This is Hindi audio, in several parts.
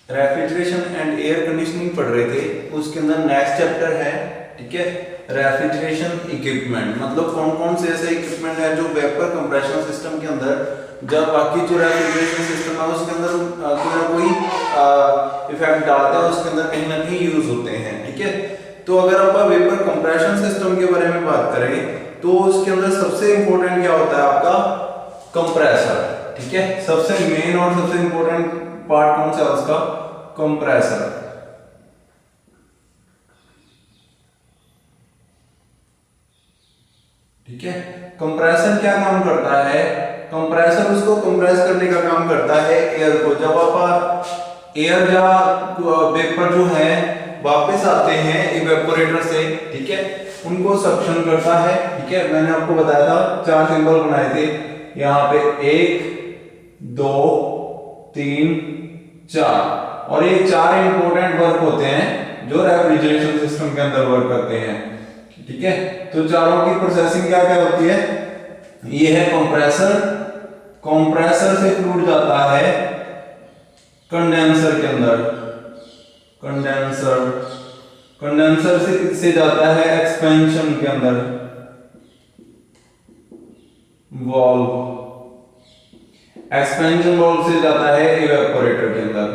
रेफ्रिजरेशन एंड एयर कंडीशनिंग पढ़ रहे थे, उसके अंदर नेक्स्ट चैप्टर है, ठीक है, रेफ्रिजरेशन इक्विपमेंट। मतलब कौन कौन से ऐसे इक्विपमेंट है जो वेपर कंप्रेशन सिस्टम के अंदर, जब बाकी जो रेफ्रिजरेशन सिस्टम है उसके अंदर कोई ना कोई इफेक्ट डालता है, उसके अंदर कहीं ना कहीं यूज होते हैं, ठीक है। तो अगर आप वेपर कंप्रेशन सिस्टम के बारे में बात करें तो उसके अंदर सबसे इंपॉर्टेंट क्या होता है आपका, कंप्रेसर, ठीक है। सबसे मेन और सबसे इंपॉर्टेंट पार्ट कौन सा है उसका, कंप्रेसर, ठीक है। कंप्रेसर क्या काम करता है, कंप्रेसर उसको कंप्रेस करने का काम करता है एयर को। जब आप एयर या वेपर जो है वापस आते हैं इवेपोरेटर से, ठीक है, उनको सक्शन करता है, ठीक है। मैंने आपको बताया था 4 सिंबल बनाए थे यहाँ पे, 1 2 3 4, और ये 4 इंपॉर्टेंट वर्क होते हैं जो रेफ्रिजरेशन सिस्टम के अंदर वर्क करते हैं, ठीक है। तो चारों की प्रोसेसिंग क्या क्या होती है, ये है कंप्रेसर, कंप्रेसर से फ्लूइड जाता है कंडेंसर के अंदर, कंडेंसर, कंडेंसर से जाता है एक्सपेंशन के अंदर, वाल्व, एक्सपेंशन वाल्व से जाता है इवेपोरेटर के अंदर,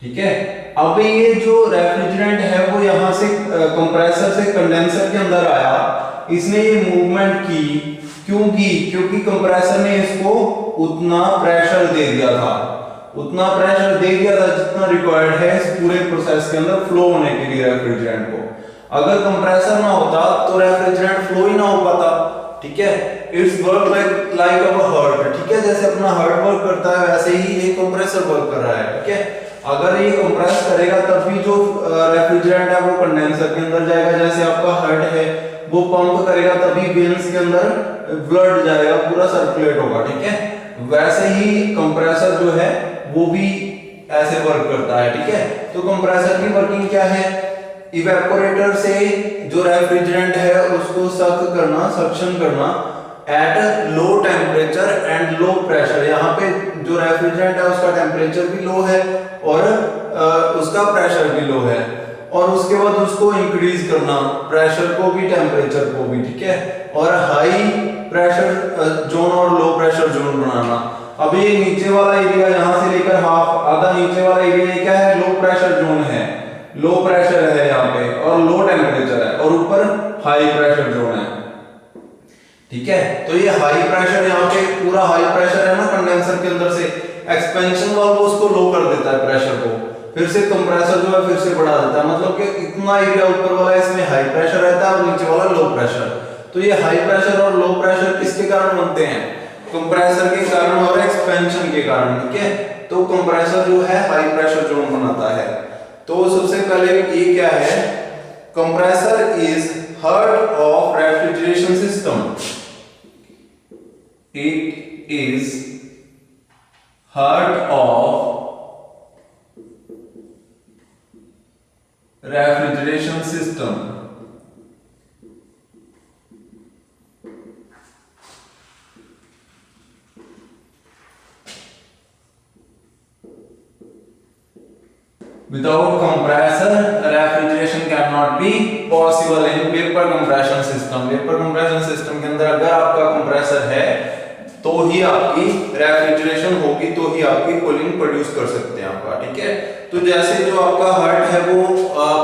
ठीक है। अब ये जो रेफ्रिजरेंट है वो यहां से कंप्रेसर से कंडेंसर के अंदर आया, इसने ये मूवमेंट की, क्यों की, क्योंकि कंप्रेसर ने इसको उतना प्रेशर दे दिया था, उतना प्रेशर दे दिया था जितना रिक्वायर्ड है इस पूरे प्रोसेस के अंदर फ्लो होने के लिए रेफ्रिजरेंट को। अगर कंप्रेसर ना होता तो रेफ्रिजरेंट फ्लो ही ना हो पाता, ठीक है। It's work like a heart, ठीक है, जैसे अपना हार्ट वर्क करता है वैसे ही ये कंप्रेसर वर्क कर रहा है, ठीक है। अगर ये कंप्रेस करेगा तभी जो रेफ्रिजरेंट है वो कंडेंसर के अंदर जाएगा, जैसे आपका हार्ट है वो पंप करेगा तभी वेन्स के अंदर ब्लड जाएगा, पूरा सर्कुलेट होगा, ठीक है। वैसे ही कंप्रेसर जो है वो भी ऐसे वर्क करता है, ठीक है। तो कंप्रेसर की वर्किंग क्या है, इवेपोरेटर से जो रेफ्रिजरेंट है उसको सक करना, सक्शन करना at low temperature and low pressure. यहाँ पे जो रेफ्रिजरेंट है उसका टेम्परेचर भी लो है और उसका प्रेशर भी लो है, और उसके बाद उसको इंक्रीज करना, प्रेशर को भी टेम्परेचर को भी, ठीक है, और हाई प्रेशर जोन और लो प्रेशर जोन बनाना। अब ये नीचे वाला एरिया यहाँ से लेकर हाफ आधा नीचे वाला एरिया क्या है, लो प्रेशर जोन है, लो प्रेशर है यहाँ पे और लो टेम्परेचर है, और ऊपर हाई प्रेशर जोन है, ठीक है। तो ये हाई प्रेशर यहाँ पे पूरा हाई प्रेशर है ना कंडेंसर के अंदर से, एक्सपेंशन वाल्व उसको लो कर देता है प्रेशर को, फिर से कंप्रेसर जो है फिर से बढ़ा देता है, मतलब कि इतना एरिया ऊपर वाला इसमें हाई प्रेशर रहता है और नीचे वाला लो प्रेशर। तो ये हाई प्रेशर और लो प्रेशर किसके कारण बनते हैं, कंप्रेसर के कारण और एक्सपेंशन के कारण, ठीक है। तो कंप्रेसर जो है हाई प्रेशर जोन बनाता है। तो सबसे पहले ये क्या है, compressor is heart of refrigeration system, it is heart of refrigeration system। Without compressor, refrigeration cannot be possible in vapor compression system। vapor compression system के अंदर अगर आपका कंप्रेसर है तो ही आपकी रेफ्रिजरेशन होगी, तो ही आपकी कूलिंग प्रोड्यूस कर सकते हैं आपका, ठीक है। तो जैसे जो आपका हार्ट है वो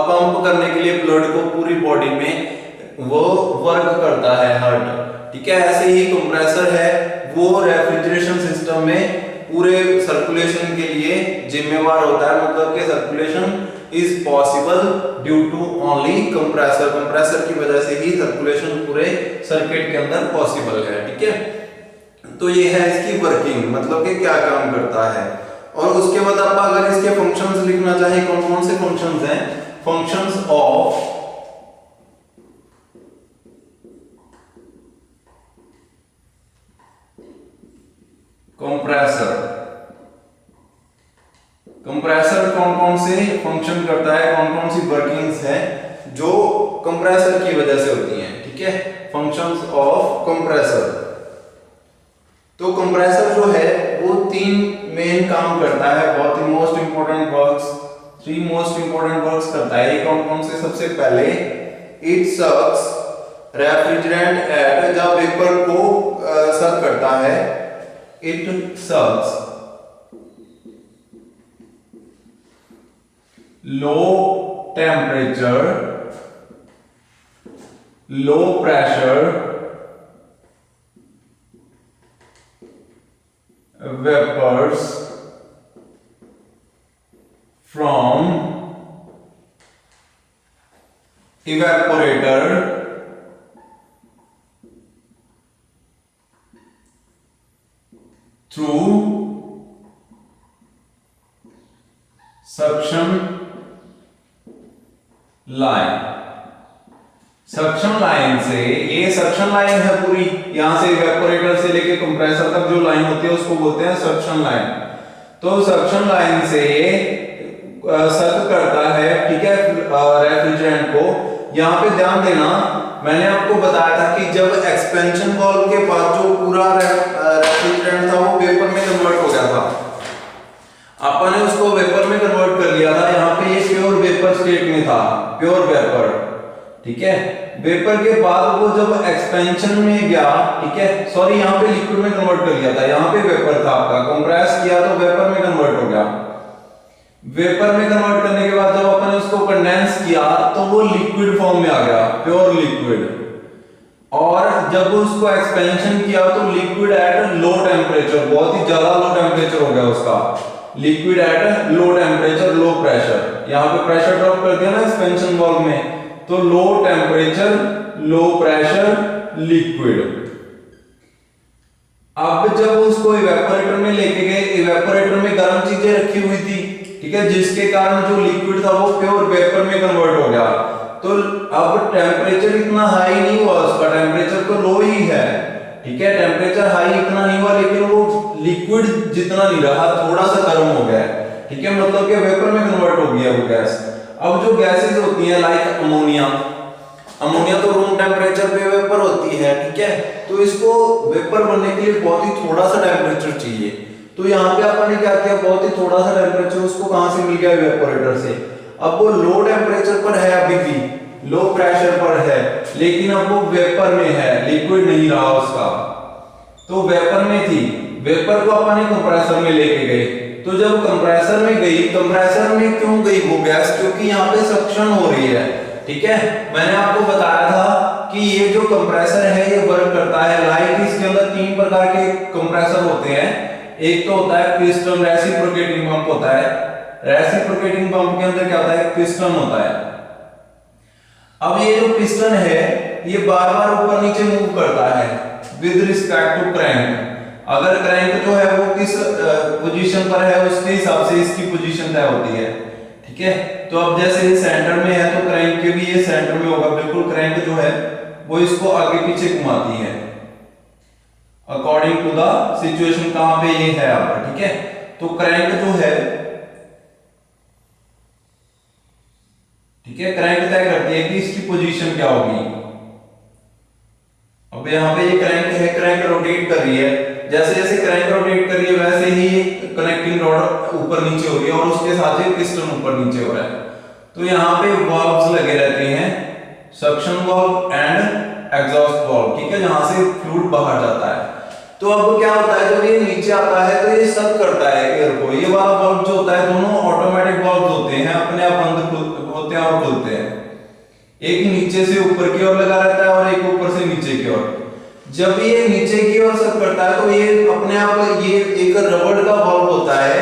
पंप करने के लिए ब्लड को पूरी बॉडी में वो वर्क करता है हार्ट, ठीक है, ऐसे ही कंप्रेसर है वो रेफ्रिजरेशन सिस्टम में पूरे सर्कुलेशन के लिए जिम्मेवार होता है, मतलब कि circulation is possible due to only compressor. Compressor की वजह से ही सर्कुलेशन पूरे सर्किट के अंदर पॉसिबल है, ठीक है। तो ये है इसकी वर्किंग, मतलब कि क्या काम करता है। और उसके बाद आप अगर इसके फंक्शंस लिखना चाहे, कौन कौन से फंक्शंस हैं, फंक्शंस ऑफ कंप्रेसर। कंप्रेसर कौन कौन से फंक्शन करता है, कौन कौन सी वर्किंग्स है जो कंप्रेसर की वजह से होती हैं, ठीक है। फंक्शंस ऑफ कंप्रेसर, तो कंप्रेसर जो है वो 3 मेन काम करता है, बहुत ही most important works, 3 most important works करता है। ये कौन से? सबसे पहले इट सक्स रेफ्रिजरेंट एट, जब वेपर को सक करता है, it sucks low temperature, low pressure vapors from evaporator through suction line। Suction line से, ये सक्शन लाइन है पूरी, यहां से इवेपोरेटर से लेके कंप्रेसर तक जो लाइन होती है उसको बोलते हैं सक्शन लाइन। तो सक्शन लाइन से सक करता है, ठीक है, रेफ्रिजरेंट को। यहां पे ध्यान देना, मैंने आपको बताया था कि जब एक्सपेंशन वाल्व के पास जो पूरा रेफ्रिजरेंट था वो वेपर में कन्वर्ट हो गया था, अपन ने उसको वेपर में कन्वर्ट कर लिया था। यहाँ पे ये प्योर वेपर स्टेट में था, प्योर वेपर, ठीक है। वेपर के बाद वो जब एक्सपेंशन में गया, ठीक है, सॉरी यहाँ पे लिक्विड में कन्वर्ट कर लिया था, यहाँ पे वेपर था आपका, कंप्रेस किया तो वेपर में कन्वर्ट हो गया। वेपर में कन्वर्ट करने के बाद जब अपन ने उसको कंडेंस किया तो वो लिक्विड फॉर्म में आ गया, प्योर लिक्विड। और जब उसको एक्सपेंशन किया तो लिक्विड एट लो टेम्परेचर, बहुत ही ज्यादा लो टेम्परेचर हो गया उसका, liquid at low temperature low pressure. यहाँ पे प्रेशर ड्रॉप कर दिया ना एक्सपेंशन वाल्व में, तो लो टेम्परेचर लो प्रेशर लिक्विड। अब जब उसको इवेपोरेटर में लेके गए, इवेपोरेटर में गर्म चीजें रखी हुई थी, ठीक है, जिसके कारण जो लिक्विड था वो प्योर वेपर में कन्वर्ट हो गया। तो अब टेम्परेचर इतना हाई नहीं हुआ, उसका टेम्परेचर तो लो ही है, ठीक है, टेम्परेचर हाई इतना नहीं हुआ, लेकिन वो लिक्विड जितना नहीं रहा, थोड़ा सा गर्म हो गया, ठीक है, मतलब कि वेपर में कन्वर्ट हो गया वो गैस। अब जो गैसेस होती हैं लाइक अमोनिया, अमोनिया तो रूम टेम्परेचर पे वेपर होती है, ठीक है, तो इसको वेपर बनने के लिए बहुत ही थोड़ा सा टेम्परेचर चाहिए। तो यहाँ पे अपन ने क्या किया, बहुत ही थोड़ा सा टेम्परेचर उसको कहां से मिल गया, इवेपोरेटर से। अब वो लो टेम्परेचर पर है, अभी भी लो प्रेशर पर है, लेकिन अब वो वेपर में है, लिक्विड नहीं रहा उसका, तो वेपर में थी। वेपर को अपन ने कंप्रेसर में लेके गए, तो जब कंप्रेसर में गई, कंप्रेसर में क्यों गई वो गैस, क्योंकि यहाँ पे सक्शन हो रही है, ठीक है। मैंने आपको बताया था कि ये जो कंप्रेसर है ये वर्क करता है लाइक, इसके अंदर 3 प्रकार के कंप्रेसर होते हैं। एक तो होता है पिस्टन, रेसिप्रोकेटिंग पंप होता है, रेसिप्रोकेटिंग पंप के अंदर क्या होता है, पिस्टन होता है। अब ये जो पिस्टन है ये बार बार ऊपर नीचे मूव करता है विद रिस्पेक्ट टू क्रैंक। अगर क्रैंक जो है वो किस पोजीशन पर है उसके हिसाब से इसकी पोजीशन तय होती है, ठीक है। तो अब जैसे ये सेंटर में है तो क्रैंक के भी ये सेंटर में होगा, बिल्कुल क्रैंक जो है वो इसको आगे पीछे घुमाती है अकॉर्डिंग टू द सिचुएशन, कहां पे ये है आपका, ठीक है। तो क्रैंक जो है, ठीक है, क्रैंक तय करती है कि इसकी पोजीशन क्या होगी। अब यहाँ पे ये क्रैंक है, क्रैंक रोटेट कर रही है, जैसे जैसे क्रैंक रोटेट कर रही है वैसे ही कनेक्टिंग रॉड ऊपर नीचे हो रही है और उसके साथ ही पिस्टन ऊपर नीचे हो रहा है। तो यहाँ पे वाल्व्स लगे रहते हैं, suction valve and exhaust valve, ठीक है, जहां से फ्लूइड बाहर जाता है। तो अब क्या होता है, जब ये नीचे आता है तो ये सक करता है एयर को। ये वाला वाल्व जो होता है, दोनों ऑटोमेटिक वाल्व होते हैं, अपने आप बंद होते हैं और खुलते हैं। एक नीचे से ऊपर की ओर लगा रहता है और एक ऊपर से नीचे की ओर। जब ये नीचे की ओर सक करता है तो ये अपने आप, ये एक रबड़ का वाल्व होता है,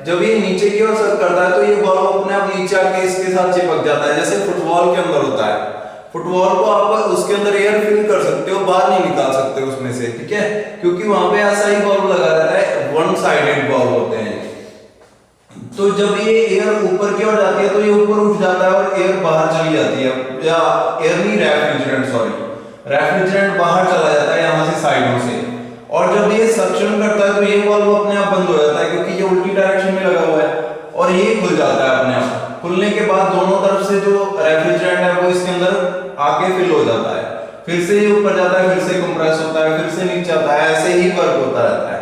जब ये नीचे की ओर सक करता है तो ये वाल्व अपने आप नीचे आके इसके साथ चिपक जाता है, जैसे फुटबॉल के अंदर होता है। फुटबॉल को आप उसके अंदर एयर फिल कर सकते हो, बाहर नहीं निकाल सकते उसमें से, ठीक है, क्योंकि वहां पे ऐसा ही वाल्व लगा रहता है, वन साइडेड वाल्व होते हैं। तो जब ये एयर ऊपर की ओर जाती है तो ये ऊपर उठ जाता है और एयर बाहर चली जाती है, या एयर नहीं, रेफ्रिजरेंट, सॉरी, रेफ्रिजरेंट बाहर चला जाता है यहां से साइडों से। और जब ये सक्शन करता है तो ये वाल्व अपने आप बंद हो जाता है, क्योंकि ये उल्टी डायरेक्शन में लगा हुआ है, और ये खुल जाता है अपने आप। खुलने के बाद दोनों तरफ से जो रेफ्रिजरेंट है वो इसके अंदर आके फिल हो जाता है, फिर से ये ऊपर जाता है, फिर से कंप्रेस होता है, फिर से नीचे आता है, ऐसे ही वर्क होता रहता है।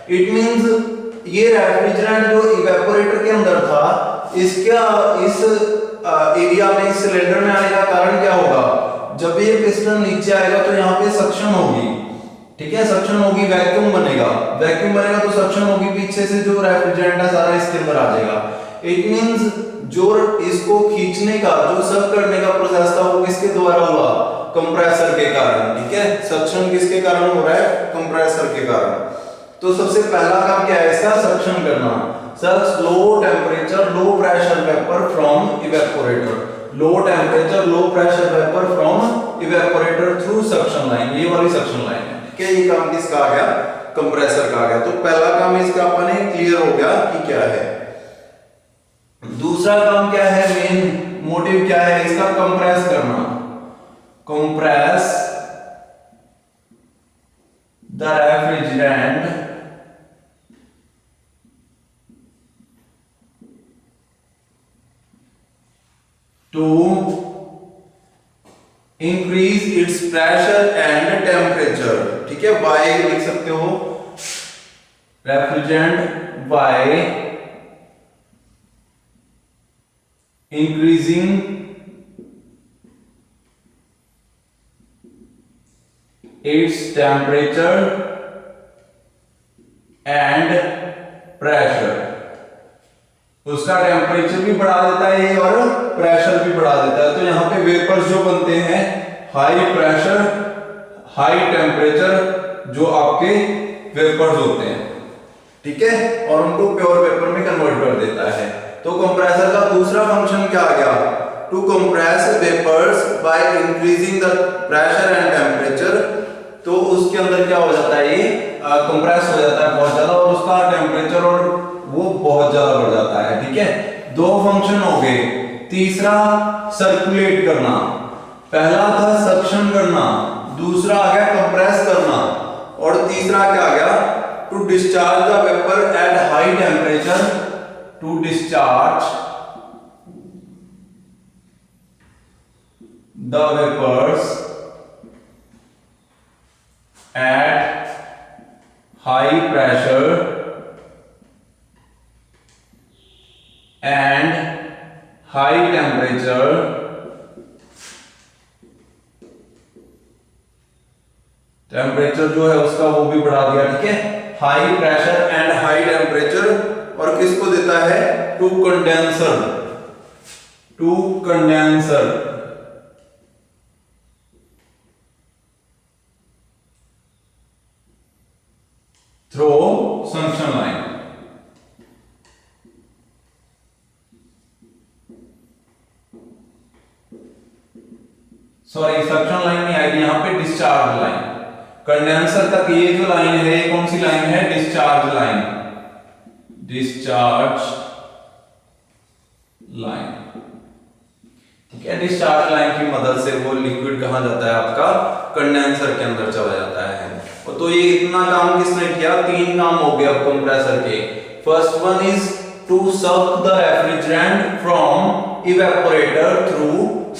इट मींस ये रेफ्रिजरेंट जो इवेपोरेटर के अंदर था, इसका इस एरिया में, इस सिलेंडर में आने का कारण क्या होगा? जब ये पिस्टन नीचे आएगा तो यहाँ पे सक्शन होगी, ठीक है, सक्शन होगी, वैक्यूम बनेगा, वैक्यूम बनेगा तो सक्शन होगी, पीछे से जो रेफ्रिजरेंट है सारा इसके अंदर आ जाएगा। इट मींस जो इसको खींचने का, जो सर्व करने का प्रोसेस था वो किसके द्वारा हुआ? कंप्रेसर के कारण, ठीक है। सक्शन किसके कारण हो रहा है? कंप्रेसर के कारण। तो सबसे पहला काम क्या है इसका? सक्शन करना। Sucks low temperature low pressure vapour from evaporator, low temperature low pressure vapour from evaporator through suction line, ये वाली सक्शन लाइन है, ठीक है। ये काम किसका आ गया? कंप्रेसर का आ गया। तो पहला काम इसका अपने क्लियर हो गया कि क्या है। दूसरा काम क्या है? मेन मोटिव क्या है इसका? कंप्रेस करना, compress the refrigerant to increase its pressure and temperature, ठीक है। by लिख सकते हो, refrigerant by increasing its temperature and pressure, उसका टेम्परेचर भी बढ़ा देता है ये और प्रेशर भी बढ़ा देता है। तो यहाँ पे वेपर्स जो बनते हैं, हाई प्रेशर हाई टेम्परेचर जो आपके वेपर्स होते हैं, ठीक है, और उनको प्योर वेपर में कन्वर्ट कर देता है। तो कंप्रेसर का दूसरा फंक्शन क्या आ गया? To compress vapours by increasing the pressure and temperature. तो उसके अंदर क्या हो जाता है? ये कंप्रेस हो जाता है बहुत ज्यादा और उसका टेम्परेचर और वो बहुत ज्यादा बढ़ जाता है, ठीक है। दो फंक्शन हो गए। तीसरा सर्कुलेट करना, पहला था सक्शन करना, दूसरा आ गया कंप्रेस करना, और तीसरा क्या आ गया? To discharge the vapour at high temperature, to discharge the vapours at high pressure and high temperature temperature जो है उसका वो भी बढ़ा दिया, ठीक है। High pressure and high temperature, और किसको देता है? To condenser, to condenser through suction line. Sorry, suction line नहीं आएगी यहाँ पे, डिस्चार्ज लाइन। कंडेंसर तक ये जो लाइन है, ये कौन सी लाइन है? डिस्चार्ज लाइन, डिस्चार्ज लाइन, ठीक है। डिस्चार्ज लाइन की मदद से वो लिक्विड कहाँ जाता है? आपका कंडेंसर के अंदर चला जाता है। तो ये इतना काम किसने किया? तीन काम हो गया कंप्रेसर के। First one is to suck the refrigerant from evaporator through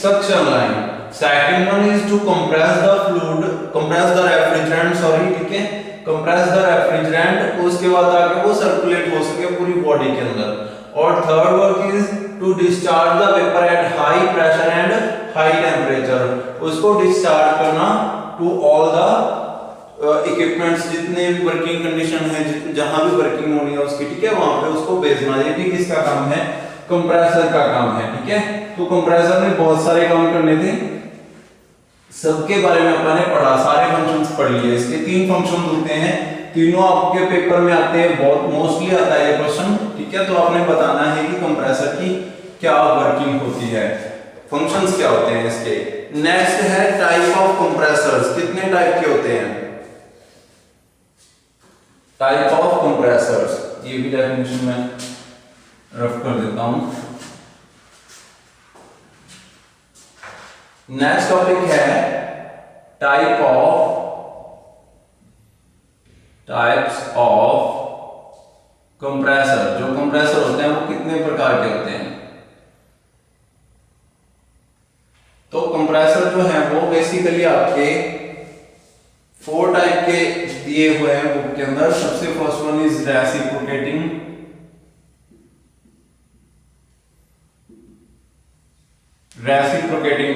suction line. Second one is to compress the fluid, compress the refrigerant, sorry, ठीक है, compress the refrigerant, उसके बाद आगे वो सर्कुलेट हो सके पूरी बॉडी के अंदर। और third work is to discharge the vapour at high pressure and high temperature, उसको डिस्चार्ज करना टू ऑल द इक्विपमेंट्स, जितने भी वर्किंग कंडीशन है, जहां भी वर्किंग होनी है उसकी, ठीक है, वहां पे उसको भेजना। ये भी किसका काम है? कंप्रेसर का काम है, ठीक है। तो कंप्रेसर में बहुत सारे काम करने थे, सबके बारे में अपने पढ़ा, सारे फंक्शंस पढ़ लिए। इसके तीन फंक्शन होते हैं, तीनों आपके पेपर में आते हैं, बहुत मोस्टली आता है ये क्वेश्चन, ठीक है। तो आपने बताना है कि कंप्रेसर की क्या वर्किंग होती है, फंक्शंस क्या होते हैं इसके। नेक्स्ट है टाइप ऑफ कंप्रेसर्स। कितने टाइप के होते हैं? टाइप ऑफ कंप्रेसर्स, ये भी डेफिनेशन में रफ कर देता हूं। नेक्स्ट टॉपिक है टाइप्स ऑफ कंप्रेसर। जो कंप्रेसर होते हैं वो कितने प्रकार के होते हैं? तो कंप्रेसर जो है वो बेसिकली आपके 4 टाइप के दिए हुए हैं बुक के अंदर। सबसे first one is reciprocating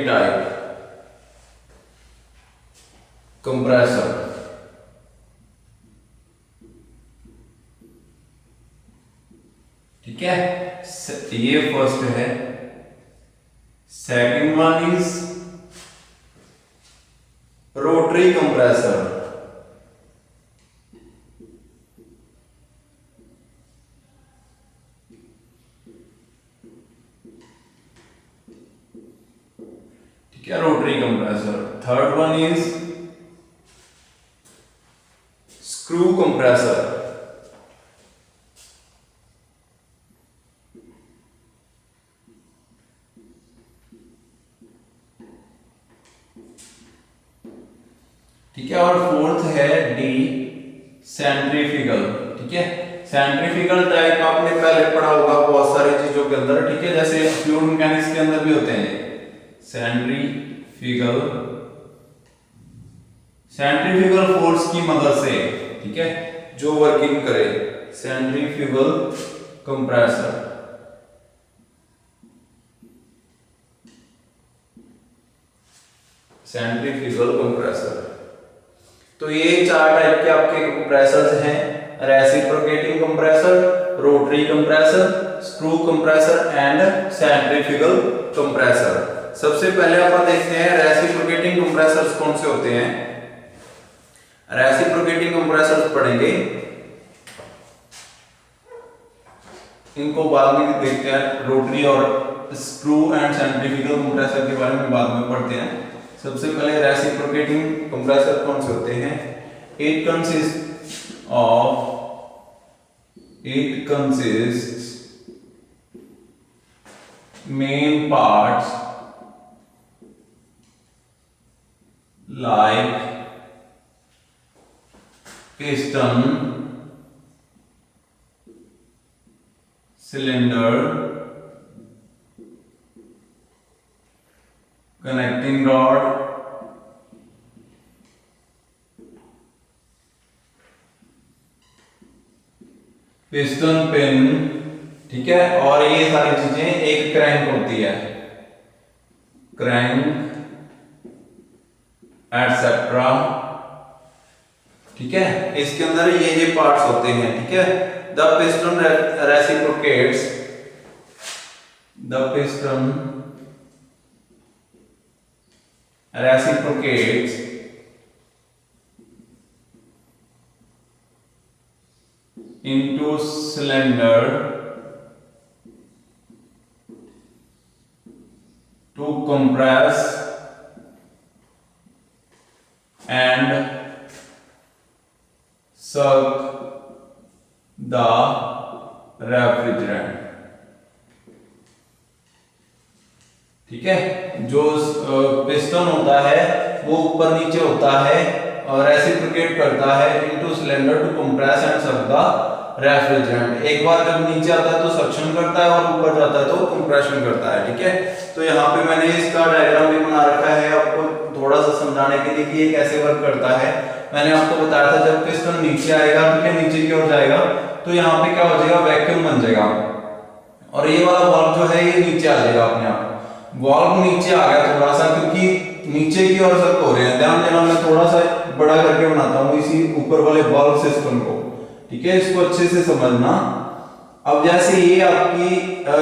type compressor. ठीक है, ये फर्स्ट है। Second one is rotary compressor. ठीक है, rotary compressor. Third one is screw compressor. ठीक है, और फोर्थ है डी सेंट्रीफ्यूगल। ठीक है, सेंट्रीफ्यूगल टाइप आपने पहले पढ़ा होगा बहुत सारी चीजों के अंदर। ठीक है, जैसे फ्लूइड मैकेनिक्स के अंदर भी होते हैं सेंट्रीफ्यूगल फोर्स की मदद से, ठीक है, जो वर्किंग करे, सेंट्रीफ्यूगल कंप्रेसर। Centrifugal compressor. तो ये 4 टाइप के आपके कंप्रेसर्स हैं, reciprocating compressor, rotary compressor, screw compressor and centrifugal compressor. सबसे पहले अपन देखते हैं रेसिप्रोकेटिंग कंप्रेसर्स कौन से होते हैं। रेसिप्रोकेटिंग कंप्रेसर्स पढ़ेंगे, इनको बाद में देखते हैं। रोटरी और स्क्रू एंड सेंट्रीफ्यूगल कंप्रेसर के बारे में बाद में पढ़ते हैं। सबसे पहले रेसिप्रोकेटिंग कंप्रेसर कौन से होते हैं। It consists main parts like piston, cylinder, connecting rod, piston pin. ठीक है, और ये सारी चीजें, एक क्रैंक होती है, क्रैंक एटसेट्रा। ठीक है, इसके अंदर ये पार्ट्स होते हैं। ठीक है, the piston reciprocates into cylinder to compress and suck the refrigerant। ठीक है, जो पिस्टन होता है वो ऊपर नीचे होता है और रेसिप्रोकेट करता है into cylinder to compress and suck the refrigerant. एक बार जब नीचे आता है तो सक्शन करता है और ऊपर जाता है तो कंप्रेशन करता है। ठीक है, तो यहाँ पे मैंने इसका डायग्राम भी बना रखा है आपको थोड़ा सा समझाने के लिए कि ये कैसे वर्क करता है। मैंने आपको बताया था जब पिस्टन नीचे आएगा, ठीक है, नीचे की ओर जाएगा तो यहाँ पे क्या हो जाएगा, वैक्यूम बन जाएगा और ये वाला वाल्व जो है ये नीचे आ जाएगा अपने आप। वाल्व नीचे आ गया थोड़ा सा क्योंकि नीचे की ओर सक हो रहे हैं। ध्यान देना, मैं थोड़ा सा बड़ा करके बनाता हूँ इसी ऊपर वाले वाल्व सिस्टम को। ठीक है, इसको अच्छे से समझना। अब जैसे ये आपकी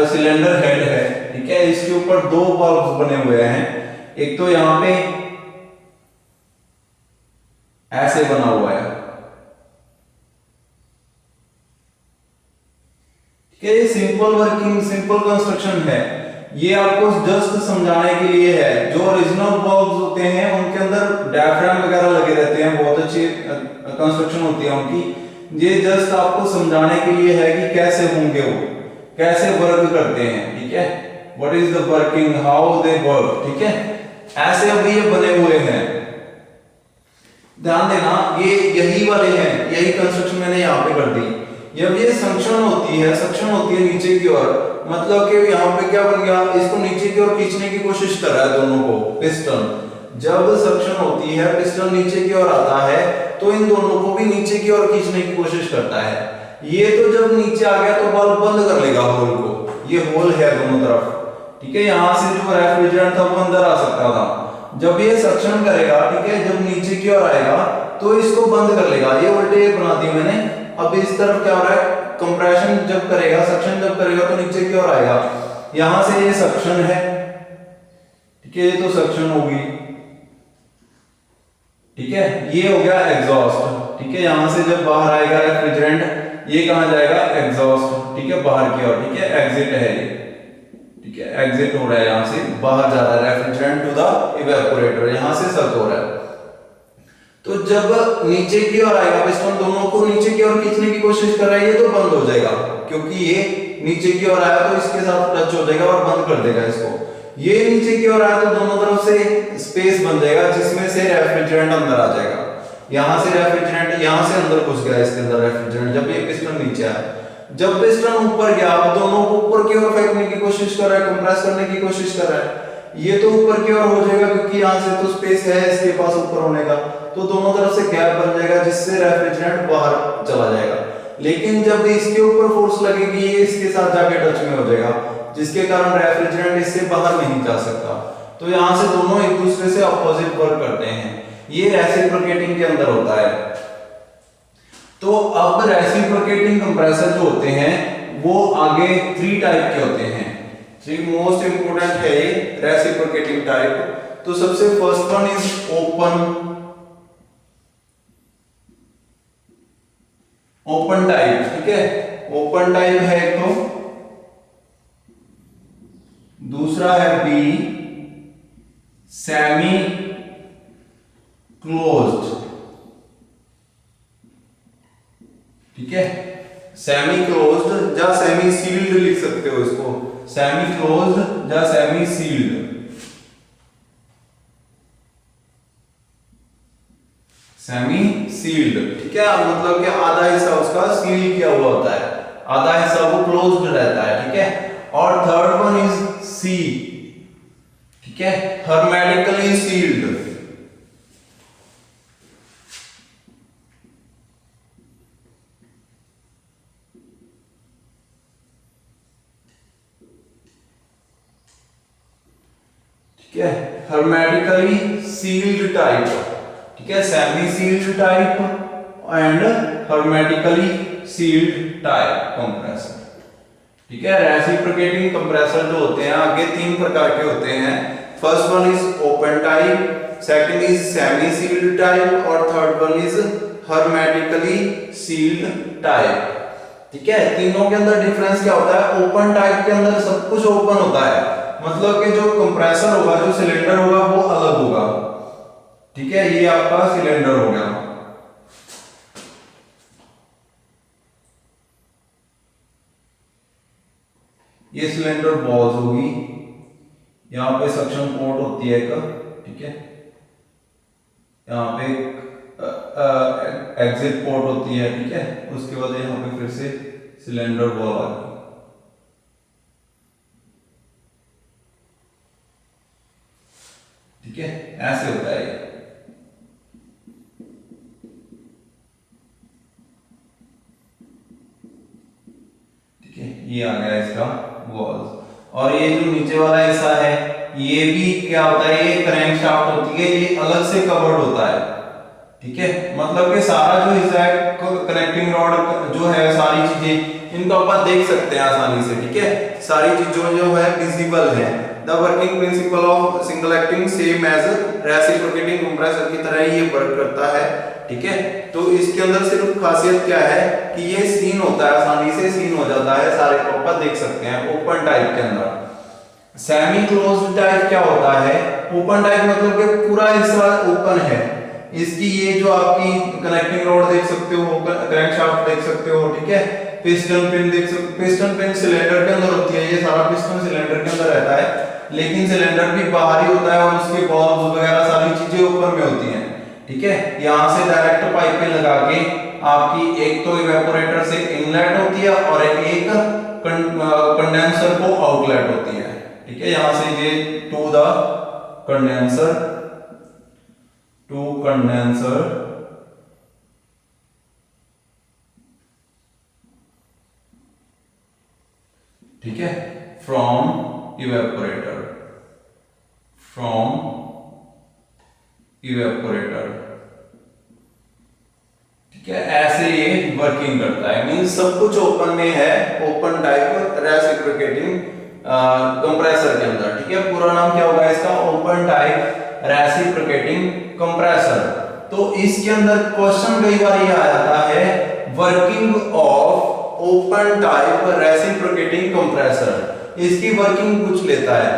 सिलेंडर हेड है, ठीक है, इसके ऊपर 2 वाल्व बने हुए हैं। एक तो यहाँ पे ऐसे बना हुआ है, ठीक है, ये सिंपल वर्किंग, सिंपल कंस्ट्रक्शन है। ये आपको जस्ट समझाने के लिए है। जो ओरिजिनल वाल्व्स होते हैं उनके अंदर डायफ्राम वगैरह लगे रहते हैं, बहुत अच्छी कंस्ट्रक्शन होती है उनकी। ये जस्ट आपको समझाने के लिए है कि कैसे होंगे वो, कैसे वर्क करते हैं। ठीक है, what is the working, how they work. ठीक है, ऐसे अभी ये बने हुए हैं। ध्यान देना, ये यही वाले हैं, यही कंस्ट्रक्शन मैंने यहाँ पे कर दी। जब ये सक्शन होती है नीचे की ओर, मतलब कि यहाँ पे क्या बन गया, इसको नीचे की ओर खींचने की कोशिश कर रहा है दोनों को पिस्टन। जब सक्शन होती है पिस्टन नीचे की ओर आता है तो इन दोनों को भी नीचे की ओर खींचने की कोशिश करता है। ये तो जब नीचे आ गया तो बल्ब बंद कर लेगा होल को, ये होल है दोनों तरफ, ठीक है। यहां से जो रेफ्रिजरेंट था वो अंदर आ सकता था। जब ये सक्शन करेगा, ठीक है, जब नीचे की ओर आएगा तो इसको बंद कर लेगा। ये उल्टे बना दी मैंने। अब इस तरफ क्या हो रहा है, कंप्रेशन जब करेगा, सक्शन जब करेगा तो नीचे की ओर आएगा। यहां से ये सक्शन है, ठीक है, ये तो सक्शन होगी, ठीक है। ये हो गया एग्जॉस्ट, ठीक है। यहां से जब बाहर आएगा रेफ्रिजरेंट, ये कहां जाएगा, एग्जॉस्ट, ठीक है, बाहर की ओर, ठीक है, एग्जिट है ये, ठीक है, एग्जिट हो रहा है, यहां से बाहर जा रहा है रेफ्रिजरेंट टू द इवेपोरेटर, यहां से सक हो रहा है। तो जब नीचे की ओर आएगा पिस्टन दोनों को नीचे की ओर खींचने की कोशिश कर रहा है, ये तो बंद हो जाएगा क्योंकि ये नीचे की ओर आया तो इसके साथ टच हो जाएगा और बंद कर देगा इसको। ये नीचे की ओर आया तो दोनों तरफ से स्पेस बन जाएगा जिसमें से रेफ्रिजरेंट अंदर आ जाएगा। यहां से रेफ्रिजरेंट यहां से अंदर घुस गया इसके अंदर रेफ्रिजरेंट, जब ये पिस्टन नीचे आया। जब पिस्टन ऊपर गया, अब दोनों को ऊपर की ओर फेंकने की कोशिश कर रहा है, कंप्रेस करने की कोशिश कर रहा है। ये तो ऊपर की ओर हो जाएगा क्योंकि यहां से तो स्पेस है इसके पास ऊपर होने का, तो दोनों तरफ से गैप बन जाएगा जिससे रेफ्रिजरेंट बाहर चला जाएगा। लेकिन जब इसके ऊपर फोर्स लगेगी, ये इसके साथ जाके टच में हो जाएगा जिसके कारण रेफ्रिजरेंट इससे बाहर नहीं जा सकता। तो यहां से दोनों एक दूसरे से अपोजिट वर्क करते हैं। ये रेसिप्रोकेटिंग के अंदर होता है। तो अब रेसिप्रोकेटिंग कंप्रेसर जो होते हैं वो आगे 3 टाइप के होते हैं। 3 मोस्ट इंपोर्टेंट है ये रेसिप्रोकेटिंग टाइप। तो सबसे first one is open type, ठीक है, ओपन टाइप है एक तो। दूसरा है बी सेमी क्लोज्ड, ठीक है, सेमी क्लोज्ड या सेमी सील्ड लिख सकते हो इसको, सेमी क्लोज्ड या सेमी सील्ड। सेमी सील्ड, ठीक है, मतलब कि आधा हिस्सा उसका सील किया हुआ होता है, आधा हिस्सा वो क्लोज्ड रहता है, ठीक है। और थर्ड वन इज सी, ठीक है, हर्मेटिकली सील्ड। ठीक है, हर्मेटिकली सील्ड टाइप, ठीक है, semi sealed type and hermetically sealed type compressor, ठीक है। रेसिप्रोकेटिंग कंप्रेसर जो होते हैं आगे 3 प्रकार के होते हैं। First one is open type, second is semi sealed type और third one is hermetically sealed type, ठीक है। तीनों के अंदर डिफरेंस क्या होता है, ओपन टाइप के अंदर सब कुछ ओपन होता है, मतलब कि जो कंप्रेसर होगा, जो सिलेंडर होगा वो अलग होगा, ठीक है। ये आपका सिलेंडर हो गया, ये सिलेंडर बॉल्स होगी, यहां पे सक्शन पोर्ट होती है एक, ठीक है, यहां पे एग्जिट पोर्ट होती है, ठीक है। उसके बाद यहां पे फिर से सिलेंडर बॉल आ गई, ठीक है, ऐसे होता है ये, ठीक है। ये आ गया इसका वॉल्स। और ये जो नीचे वाला हिस्सा है ये भी क्या होता है, ये क्रैंक शाफ्ट होती है, ये अलग से कवर्ड होता है, ठीक है। मतलब कि सारा जो हिस्सा है, कनेक्टिंग रॉड जो है, सारी चीजें इनको अपन देख सकते हैं आसानी से, ठीक है। सारी चीजों जो है विजिबल है। The working principle of single acting same as reciprocating compressor की तरह ही ये वर्क करता है, ठीक है। तो इसके अंदर सिर्फ खासियत क्या है कि ये सीन होता है, आसानी से सीन हो जाता है, सारे को अपन देख सकते हैं ओपन टाइप के अंदर। सेमी क्लोज्ड टाइप क्या होता है, ओपन टाइप मतलब कि पूरा हिस्सा ओपन है, इसकी ये जो आपकी कनेक्टिंग रॉड देख सकते हो, क्रैंकशाफ्ट देख सकते हो, ठीक है, पिस्टन पिन देख सकते, पिस्टन पिन सिलेंडर के अंदर होती है, ये सारा पिस्टन सिलेंडर के अंदर रहता है, लेकिन सिलेंडर भी बाहर ही होता है और उसके बॉल्व वगैरह सारी चीजें ऊपर में होती हैं, ठीक है। यहां से डायरेक्ट पाइपें लगा के आपकी एक तो इवेपोरेटर से इनलेट होती है और एक कंडेंसर को आउटलेट होती है, ठीक है। यहां से ये to the condenser to condenser ठीक है, फ्रॉम इवेपोरेटर, ठीक है। ऐसे ये वर्किंग करता है, मींस सब कुछ ओपन में है, ओपन टाइप रेसिप्रोकेटिंग कंप्रेसर के अंदर, ठीक है। पूरा नाम क्या होगा इसका, ओपन टाइप रेसिप्रोकेटिंग कंप्रेसर। तो इसके अंदर क्वेश्चन कई बार ये आ जाता है, working of open type reciprocating compressor. इसकी वर्किंग पूछ लेता है,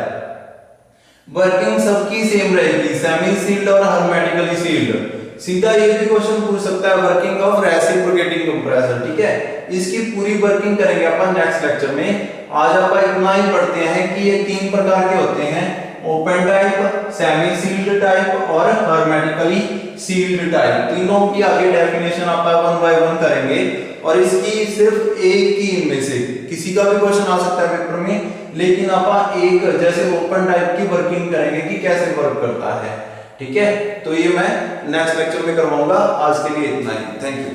वर्किंग सबकी सेम रहेगी, सेमी सील्ड और हर्मेटिकली सील्ड। सीधा ये भी क्वेश्चन पूछ सकता है, वर्किंग ऑफ रेसिप्रोकेटिंग कंप्रेसर, ठीक है। इसकी पूरी वर्किंग करेंगे अपन नेक्स्ट लेक्चर में। आज अपन इतना ही पढ़ते हैं कि ये तीन प्रकार के होते हैं, open type, semi sealed type और हर्मेटिकली सील्ड टाइप। तीनों की आगे डेफिनेशन अपन वन बाय वन करेंगे, और इसकी सिर्फ एक ही इनमें से किसी का भी क्वेश्चन आ सकता है पेपर में, लेकिन अपन एक जैसे ओपन टाइप की वर्किंग करेंगे कि कैसे वर्क करता है, ठीक है। तो ये मैं नेक्स्ट लेक्चर में करवाऊंगा। आज के लिए इतना ही, थैंक यू।